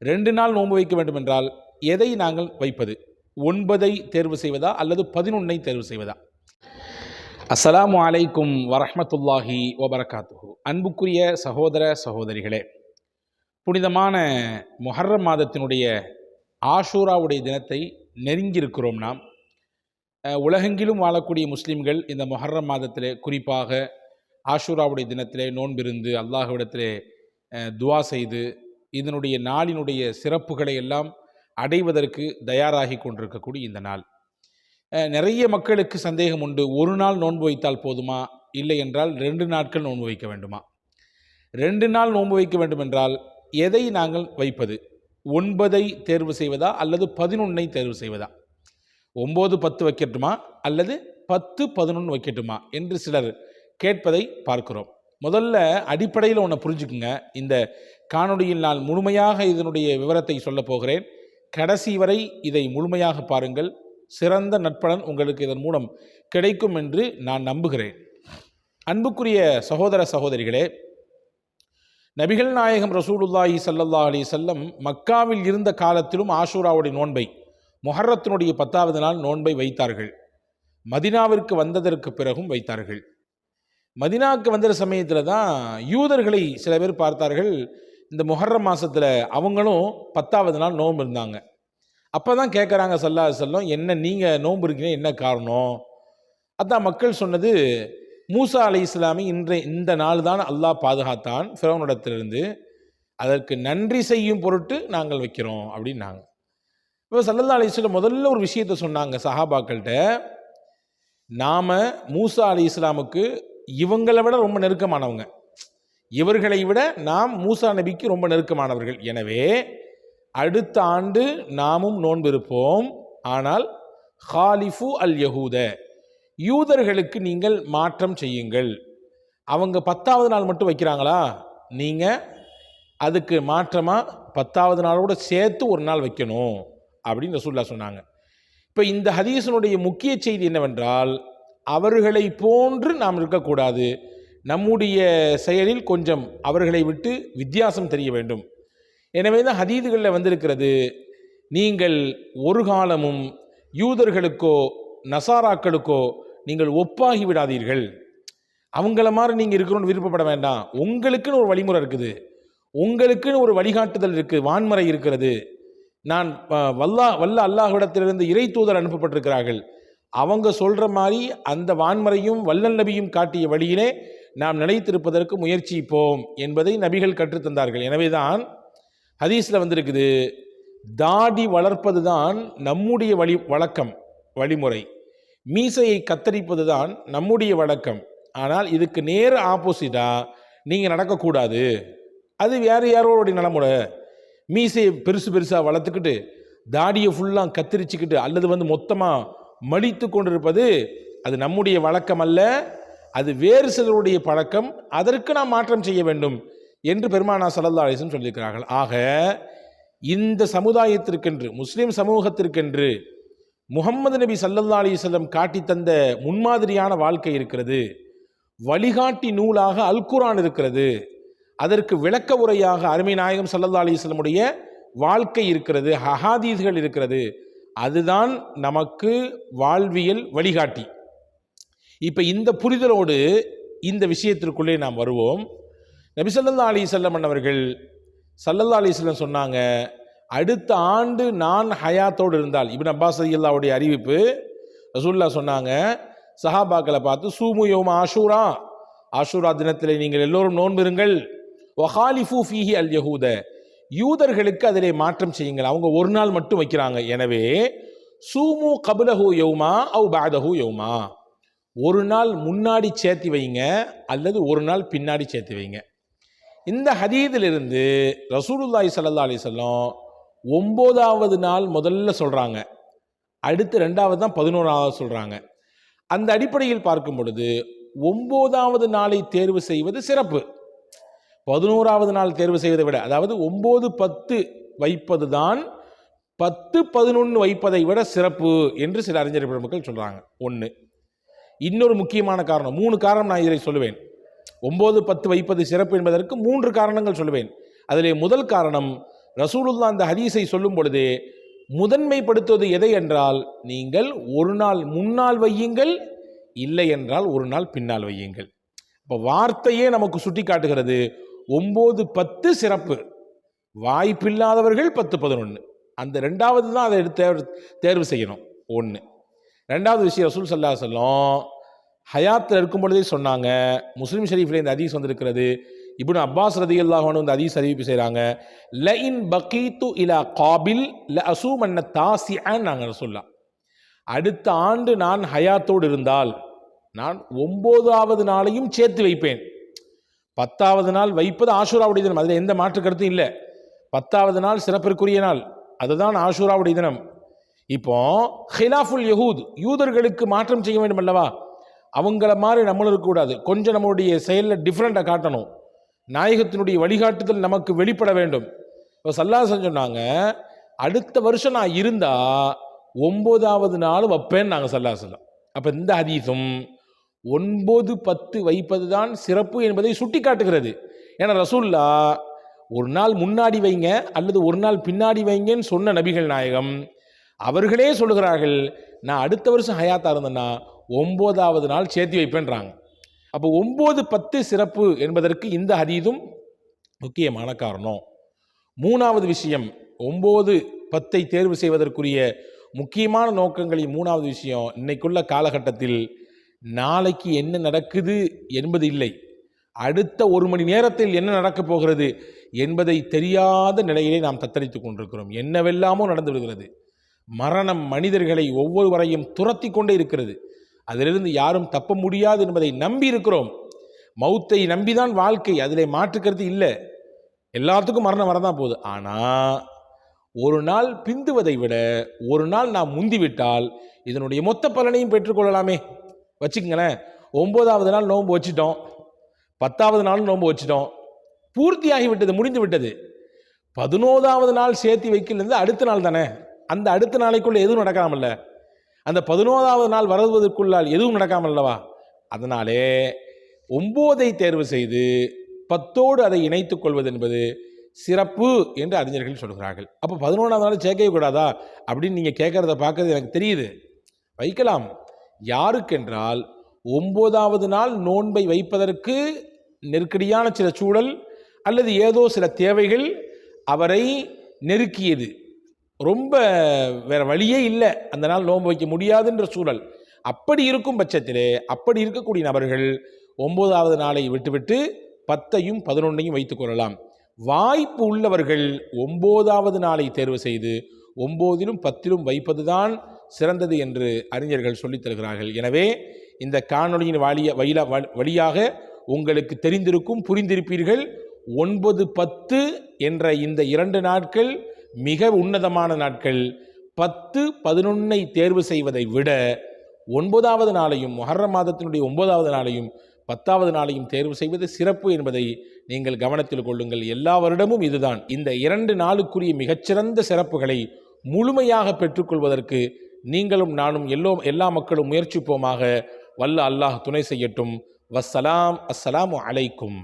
2 நாள் நோன்பு வைக்க வேண்டும் என்றால் எதை நாங்கள் வைப்பது? 9ஐ தேர்வு செய்வதா அல்லது 11ஐ தேர்வு செய்வதா? அஸ்ஸலாமு அலைக்கும் வரஹ்மத்துல்லாஹி வபரகாத்துஹு. அன்புக்குரிய சகோதர சகோதரிகளே, புனிதமான முஹர்ரம் மாதத்தினுடைய ஆஷூராவுடைய தினத்தை நெருங்கியிருக்கிறோம். நாம் உலகெங்கிலும் வாழக்கூடிய முஸ்லீம்கள் இந்த முஹர்ரம் மாதத்திலே, குறிப்பாக ஆஷூராவுடைய தினத்திலே நோன்பிருந்து அல்லாஹ்விடத்திலே துவா செய்து இதனுடைய நாளினுடைய சிறப்புகளை எல்லாம் அடைவதற்கு தயாராகி கொண்டிருக்கக்கூடிய இந்த நாள். நிறைய மக்களுக்கு சந்தேகம் உண்டு, ஒரு நாள் நோன்பு வைத்தால் போதுமா, இல்லை என்றால் 2 நாட்கள் நோன்பு வைக்க வேண்டுமா? 2 நாள் நோன்பு வைக்க வேண்டும் என்றால் எதை நாங்கள் வைப்பது? 9ஐ தேர்வு செய்வதா அல்லது 11ஐ தேர்வு செய்வதா? 9, 10 வைக்கட்டுமா அல்லது 10, 11 வைக்கட்டுமா என்று சிலர் கேட்பதை பார்க்கிறோம். முதல்ல அடிப்படையில் ஒன்று புரிஞ்சுக்குங்க. இந்த காணொளியில் நான் முழுமையாக இதனுடைய விவரத்தை சொல்ல போகிறேன். கடைசி வரை இதை முழுமையாக பாருங்கள். சிறந்த நற்பலன் உங்களுக்கு இதன் மூலம் கிடைக்கும் என்று நான் நம்புகிறேன். அன்புக்குரிய சகோதர சகோதரிகளே, நபிகள் நாயகம் ரசூலுல்லாஹி ஸல்லல்லாஹு அலைஹி வஸல்லம் மக்காவில் இருந்த காலத்திலும் ஆஷூராவுடைய நோன்பை, முஹர்ரத்தினுடைய 10வது நாள் நோன்பை வைத்தார்கள். மதினாவிற்கு வந்ததற்கு பிறகும் வைத்தார்கள். மதினாவுக்கு வந்த சமயத்தில் தான் யூதர்களை சில பேர் பார்த்தார்கள். இந்த முஹர்ரம் மாதத்தில் அவங்களும் 10வது நாள் நோன்பு இருந்தாங்க. அப்போ தான் கேட்குறாங்க ஸல்லல்லாஹு அலைஹி வஸல்லம், என்ன நீங்கள் நோன்பு இருக்கீங்க, என்ன காரணம்? அதான் மக்கள் சொன்னது, மூசா அலைஹிஸ்ஸலாமை இந்த நாள் தான் அல்லாஹ் பாதுகாத்தான் ஃபிரௌனிடத்திலிருந்து, அதற்கு நன்றி செய்யும் பொருட்டு நாங்கள் வைக்கிறோம் அப்படின்னாங்க. இப்போ ஸல்லல்லாஹு அலைஹி வஸல்லம் முதல்ல ஒரு விஷயத்தை சொன்னாங்க சஹாபாக்கள்கிட்ட, நாம் மூசா அலைஹிஸ்ஸலாமுக்கு இவங்களை விட ரொம்ப நெருக்கமானவங்க, இவர்களை விட நாம் மூசா நபிக்கு ரொம்ப நெருக்கமானவர்கள். எனவே அடுத்த ஆண்டு நாமும் நோன்பு இருப்போம். ஆனால் ஹாலிஃபு அல் யஹூத, யூதர்களுக்கு நீங்கள் மாற்றம் செய்யுங்கள். அவங்க 10வது நாள் மட்டும் வைக்கிறாங்களா, நீங்கள் அதுக்கு மாற்றமாக 10வது நாளோடு சேர்த்து ஒரு நாள் வைக்கணும் அப்படின்னு ரசூலுல்லாஹ் சொன்னாங்க. இப்போ இந்த ஹதீஸினுடைய முக்கிய செய்தி என்னவென்றால், அவர்களை போன்று நாம் இருக்கக்கூடாது. நம்முடைய செயலில் கொஞ்சம் அவர்களை விட்டு வித்தியாசம் தெரிய வேண்டும். எனவே தான் ஹதீதுகளில் வந்திருக்கிறது, நீங்கள் ஒரு காலமும் யூதர்களுக்கோ நசாராக்களுக்கோ நீங்கள் ஒப்பாகி விடாதீர்கள். அவங்கள மாதிரி நீங்கள் இருக்கணும்னு விருப்பப்பட வேண்டாம். உங்களுக்குன்னு ஒரு வழிமுறை இருக்குது, உங்களுக்குன்னு ஒரு வழிகாட்டுதல் இருக்குது, வான்முறை இருக்கிறது. நான் வல்ல அல்லாஹ்விடத்திலிருந்து இறை தூதர் அனுப்பப்பட்டிருக்கிறார்கள். அவங்க சொல்கிற மாதிரி அந்த வான்முறையும் வல்லல் நபியும் காட்டிய வழியிலே நாம் நிலைத்திருப்பதற்கு முயற்சிப்போம் என்பதை நபிகள் கற்றுத்தந்தார்கள். எனவே தான் ஹதீஸில் வந்திருக்குது, தாடி வளர்ப்பது தான் நம்முடைய வழக்கம், வழிமுறை. மீசையை கத்தரிப்பது தான் நம்முடைய வழக்கம். ஆனால் இதுக்கு நேர் ஆப்போசிட்டாக நீங்கள் நடக்கக்கூடாது. அது வேறு யாரோடைய நடைமுறை. மீசையை பெருசாக வளர்த்துக்கிட்டு தாடியை ஃபுல்லாக கத்திரிச்சுக்கிட்டு அல்லது மொத்தமாக மடித்து கொண்டிருப்பது அது நம்முடைய வழக்கம் அல்ல, அது வேறு சிலருடைய பழக்கம். அதற்கு நாம் மாற்றம் செய்ய வேண்டும் என்று பெருமானார் ஸல்லல்லாஹு அலைஹி வஸல்லம் சொல்லியிருக்கிறார்கள். ஆக இந்த சமுதாயத்திற்கென்று, முஸ்லிம் சமூகத்திற்கென்று முஹம்மது நபி ஸல்லல்லாஹு அலைஹி வஸல்லம் காட்டி தந்த முன்மாதிரியான வாழ்க்கை இருக்கிறது. வழிகாட்டி நூலாக அல் குர்ஆன் இருக்கிறது. அதற்கு விளக்க உரையாக அருமை நாயகம் ஸல்லல்லாஹு அலைஹி வஸல்லமுடைய வாழ்க்கை இருக்கிறது, ஹதீஸ்கள் இருக்கிறது. அதுதான் நமக்கு வாழ்வியல் வழிகாட்டி. இப்போ இந்த புரிதலோடு இந்த விஷயத்திற்குள்ளே நாம் வருவோம். நபி ஸல்லல்லாஹு அலைஹி வஸல்லம் அவர்கள் ஸல்லல்லாஹு அலைஹி வஸல்லம் சொன்னாங்க, அடுத்த ஆண்டு நான் ஹயாத்தோடு இருந்தால், இப்னு அப்பாஸ் ரலியல்லாஹுடைய அறிவிப்பு, ரசூலுல்லாஹ் சொன்னாங்க சஹாபாக்களை பார்த்து, சூமு யௌம ஆஷூரா, ஆஷூரா தினத்திலே நீங்கள் எல்லோரும் நோன்பிருங்கள், வஹாலிஃபு ஃபீஹி அல் யஹூத, யூதர்களுக்கு அதிலே மாற்றம் செய்யுங்கள், அவங்க ஒரு நாள் மட்டும் வைக்கிறாங்க. எனவே சூமு கபுலஹு யௌமா அவ் பஅதஹு யௌமா, ஒரு நாள் முன்னாடி சேர்த்து வைங்க அல்லது ஒரு நாள் பின்னாடி சேர்த்து வைங்க. இந்த ஹதீதிலிருந்து ரசூலுல்லாஹி ஸல்லல்லாஹு அலைஹி வஸல்லம் 9வது நாள் முதல்ல சொல்கிறாங்க, அடுத்து 2வது தான் 11வது சொல்கிறாங்க. அந்த அடிப்படையில் பார்க்கும் பொழுது 9வது நாளை தேர்வு செய்வது சிறப்பு. 11வது நாள் தேர்வு செய்வதை விட, அதாவது 9, 10 வைப்பது தான் 10, 11 வைப்பதை விட சிறப்பு என்று சில அறிஞர் பெருமக்கள் சொல்கிறாங்க. ஒன்று. இன்னொரு முக்கியமான காரணம், 3 காரணம் நான் இதை சொல்லுவேன். 9, 10 வைப்பது சிறப்பு என்பதற்கு 3 காரணங்கள் சொல்லுவேன். அதிலே முதல் காரணம், ரசூலுல்லாஹ் அந்த ஹதீஸை சொல்லும் பொழுது முதன்மைப்படுத்துவது எதை என்றால், நீங்கள் ஒரு நாள் முன்னால் வையுங்கள், இல்லை என்றால் ஒரு நாள் பின்னால் வையுங்கள். இப்போ வார்த்தையே நமக்கு சுட்டி காட்டுகிறது 9, 10 சிறப்பு. வாய்ப்பில்லாதவர்கள் 10, 11. அந்த ரெண்டாவது தான் அதை தேர்வு செய்யணும். ஒன்று. ரெண்டாவது விஷயம், ரசூல் ஸல்லல்லாஹு அலைஹி வஸல்லம் ஹயாத்தில் இருக்கும் பொழுதே சொன்னாங்க. முஸ்லிம் ஷரீஃபில் இந்த ஹதீஸ் வந்திருக்கிறது. இப்னு அப்பாஸ் ரதியல்லாஹு அன்ஹு இந்த ஹதீஸ் அறிவிப்பு செய்கிறாங்க. லஇன் பகீது இலா காபில் லஅசூமன்ன தாசிஅன். நாங்கள் ரசூலுல்லாஹ், அடுத்த ஆண்டு நான் ஹயாத்தோடு இருந்தால் நான் 9வது நாளையும் சேர்த்து வைப்பேன். 10வது நாள் வைப்பது ஆஷூராவுடைய தினம், அதில் எந்த மாற்று கருத்தும் இல்லை. 10வது நாள் சிறப்பிற்குரிய நாள், அதுதான் ஆஷூராவுடைய தினம். இப்போ ஹிலாஃபுல் யஹூத், யூதர்களுக்கு மாற்றம் செய்ய வேண்டும் அல்லவா, அவங்கள மாதிரி நம்மளும் இருக்கக்கூடாது. கொஞ்சம் நம்மளுடைய செயலில் டிஃப்ரெண்ட்டாக காட்டணும். நாயகத்தினுடைய வழிகாட்டுதல் நமக்கு வெளிப்பட வேண்டும். இப்போ ஸல்லல்லாஹு சொன்னாங்க, அடுத்த வருஷம் நான் இருந்தா 9வது நாள் வைப்பேன்னு நாங்கள் ஸல்லல்லாஹு அலைஹி. அப்போ இந்த ஹதீஸும் 9, 10 வைப்பது தான் சிறப்பு என்பதை சுட்டி காட்டுகிறது. ஏன்னா ரசூலுல்லாஹ் ஒரு நாள் முன்னாடி வைங்க அல்லது ஒரு நாள் பின்னாடி வைங்கன்னு சொன்ன நபிகள் நாயகம் அவர்களே சொல்லுகிறார்கள், நான் அடுத்த வருஷம் ஹயாத்தா இருந்தேன்னா 9வது நாள் சேர்த்து வைப்பேன்றாங்க. அப்போ 9, 10 சிறப்பு என்பதற்கு இந்த ஹதீஸும் முக்கியமான காரணம். மூணாவது விஷயம், 9, 10 தேர்வு செய்வதற்குரிய முக்கியமான நோக்கங்களின் மூணாவது விஷயம், இன்னைக்குள்ள காலகட்டத்தில் நாளைக்கு என்ன நடக்குது என்பது இல்லை, அடுத்த 1 மணி நேரத்தில் என்ன நடக்கப் போகிறது என்பதை தெரியாத நிலையிலே நாம் தத்தளித்துக் கொண்டிருக்கிறோம். என்னவெல்லாமோ நடந்து விடுகிறது. மரணம் மனிதர்களை ஒவ்வொருவரையும் துரத்தி கொண்டே இருக்கிறது. அதிலிருந்து யாரும் தப்ப முடியாது என்பதை நம்பி இருக்கிறோம். மௌத்தை நம்பிதான் வாழ்க்கை, அதிலே மாற்றுக்கிறது இல்லை. எல்லாத்துக்கும் மரணம் வரதான் போகுது. ஆனால் ஒரு நாள் பிந்துவதை விட ஒரு நாள் நாம் முந்திவிட்டால் இதனுடைய மொத்த பலனையும் பெற்றுக்கொள்ளலாமே. வச்சுக்கங்களேன், 9வது நாள் நோன்பு வச்சுட்டோம், 10வது நாள் நோன்பு வச்சுட்டோம், பூர்த்தியாகிவிட்டது, முடிந்து விட்டது. 11வது நாள் சேர்த்து வைக்கிறது அடுத்த நாள் தானே. அந்த அடுத்த நாளைக்குள்ள எதுவும் நடக்காமல்ல, அந்த 11வது நாள் வருவதற்குள்ளால் எதுவும் நடக்காமல்லவா. அதனாலே 9ஐ தேர்வு செய்து 10ஓடு அதை இணைத்துக் கொள்வது என்பது சிறப்பு என்று அறிஞர்கள் சொல்கிறார்கள். அப்போ 11வது நாள் சேர்க்கவே கூடாதா அப்படின்னு நீங்கள் கேட்கறத பார்க்கறது எனக்கு தெரியுது. வைக்கலாம். யாருக்கென்றால் 9வது நாள் நோன்பை வைப்பதற்கு நெருக்கடியான சில சூழல் அல்லது ஏதோ சில தேவைகள் அவரை நெருக்கியது, ரொம்ப வேற வழியே இல்லை, அந்த நாள் நோன்பு வைக்க முடியாதுன்ற சூழல். அப்படி இருக்கும் பட்சத்திலே அப்படி இருக்கக்கூடிய நபர்கள் 9வது நாளை விட்டுவிட்டு 10ஐயும் 11ஐயும் வைத்துக் கொள்ளலாம். வாய்ப்பு உள்ளவர்கள் 9வது நாளை தேர்வு செய்து 9லும் 10லும் வைப்பதுதான் சிறந்தது என்று அறிஞர்கள் சொல்லித் தருகிறார்கள். எனவே இந்த காணொளியின் வழியாக உங்களுக்கு தெரிந்திருக்கும், புரிந்திருப்பீர்கள். 9, 10 என்ற இந்த 2 நாட்கள் மிக உன்னதமான நாட்கள். 10, 11ஐ தேர்வு செய்வதை விட 9வது நாளையும் முஹர்ரம் மாதத்தினுடைய 9வது நாளையும் 10வது நாளையும் தேர்வு செய்வது சிறப்பு என்பதை நீங்கள் கவனத்தில் கொள்ளுங்கள். எல்லா வருடமும் இதுதான். இந்த 2 நாளுக்குரிய மிகச்சிறந்த சிறப்புகளை முழுமையாக பெற்றுக்கொள்வதற்கு நீங்களும் நானும் எல்லா மக்களும் முயற்சிப்போமாக. வல்ல அல்லாஹ் துணை செய்யட்டும். வஸ்ஸலாம். அஸ்ஸலாமு அலைக்கும்.